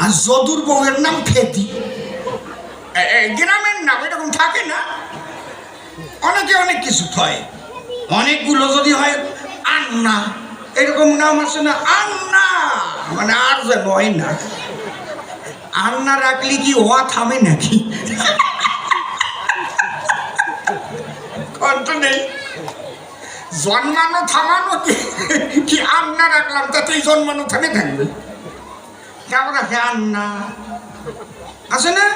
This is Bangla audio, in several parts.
আর যদুর বউয়ের নাম ফেদি। গ্রামের নাম এরকম থাকে না, অনেকে অনেক কিছু হয়, অনেকগুলো যদি হয় আন্না এরকম নাম আছে না, আন্না মানে আর যে নয় না, আন্না রাখলে কি হওয়া থামে নাকি? কষ্ট নেই, জন্মানো থামানো কি আন্না রাখলাম তাতেই জন্মানো থামে থাকবে। কেমন আছে আন্না আছে না?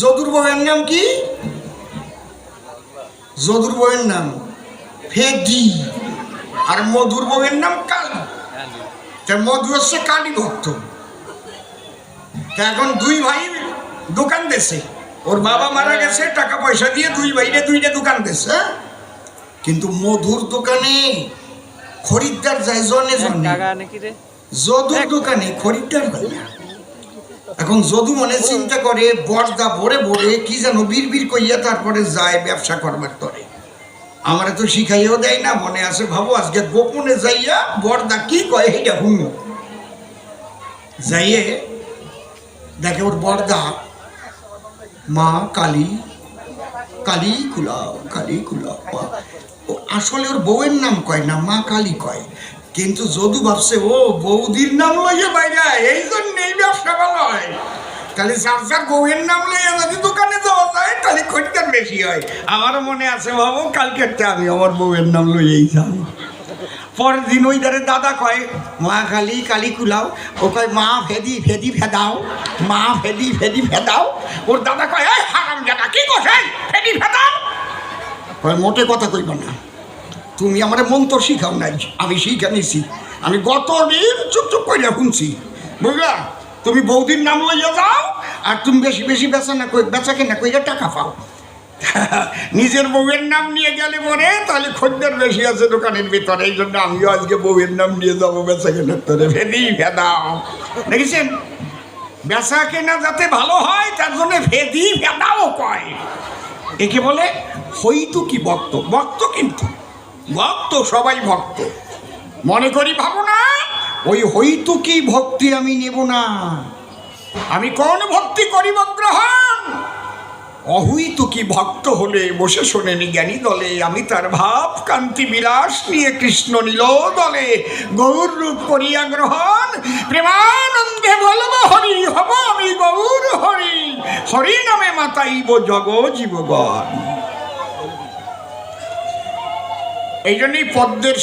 যদুর বউয়ের নাম কি? যদুর বউয়ের নাম ফেদি, আর মধুর বউয়ের নাম কালী। মধু হচ্ছে কালী ভক্ত। এখন দুই ভাই দোকান দেশে, ওর বাবা মারা গেছে, টাকা পয়সা দিয়ে দুই ভাইরে দুইটা দোকান দেশে, কিন্তু মধুর দোকানে খরিদ্দার যায় জনে জনে, যদুর দোকানে খরিদ্দার হয় না। এখন যদু মনে চিন্তা করে বর্দা ভরে ভরে কি যেন বিড় কইয়া তারপরে যায় ব্যবসা করবার তরে। আমার তো শিখাইও দেয় না, মনে আছে ভাবো আজকে গোপনে যাইয়া বর্দা কি কয় এইটা হুন যাইয়ে দেখে ওর বর্দা মা কালী, কালী কুলাও, কালী কুলাও। ও আসলে ওর বউয়ের নাম কয় না, মা কালী কয়, কিন্তু যদু ভাবছে ও বৌদির নাম লইয়া বাইরা, এই জন্য এই ব্যবসা ভালো হয়। তাহলে যার যার বউয়ের নাম লইয়া যদি দোকানে যাওয়া যায় তাহলে খরিদ্দার বেশি হয়। আমারও মনে আছে ভাবো কালকে আমি আমার বউয়ের নাম লইয়াই যাব। পরের দিন ওই ধারে দাদা কয় মা কালী, কালী কুলাও। ও কয় মা ফেদি, ফেদি ফেদাও, মা ফেদি, ফেদি ফেদাও। ওর দাদা কয় এই হারামজাদা কি করছে, ফেদি ফেদাও। কয় মোটে কথা কইবা না, তুমি আমার মন্ত্র শিখাও নাই, আমি শিখে নিছি। আমি গত দিন চুপ চুপ কইরা শুনছি, বুঝলা? তুমি বৌদির নাম লইয়া যাও আর তুমি বেশি বেশি বেচা কেনা কইরা টাকা পাও। নিজের বউয়ের নাম নিয়ে গেলে পরে তাহলে খদ্দের বেশি আছে দোকানের ভিতরে, এই জন্য আমিও আজকে বউয়ের নাম নিয়ে যাবো বেচা কেনার তরে। ফেদি ফেদাও, দেখেছেন? বেচা কেনা যাতে ভালো হয় তার জন্য ফেদি ফেদাও কয়। একে বলে হইতুকি ভক্ত। ভক্ত কিন্তু ভক্ত, সবাই ভক্ত। মনে করি ভাবো না ওই হইতুকি ভক্তি আমি নেব না। আমি কোন ভক্তি করিব গ্রহণ? অহৈতুকি ভক্ত হলে বসে শোনেনি জ্ঞানী দলে, আমি তার ভাব কান্তি বিলাস নিয়ে কৃষ্ণ নীল দলে গৌর রূপ করিয়া গ্রহণ। প্রেমানন্দে বলব হরি, হব আমি গৌর হরি, হরি নামে মাতাইব জগ জীবগণ। এই জন্যই পদ্মের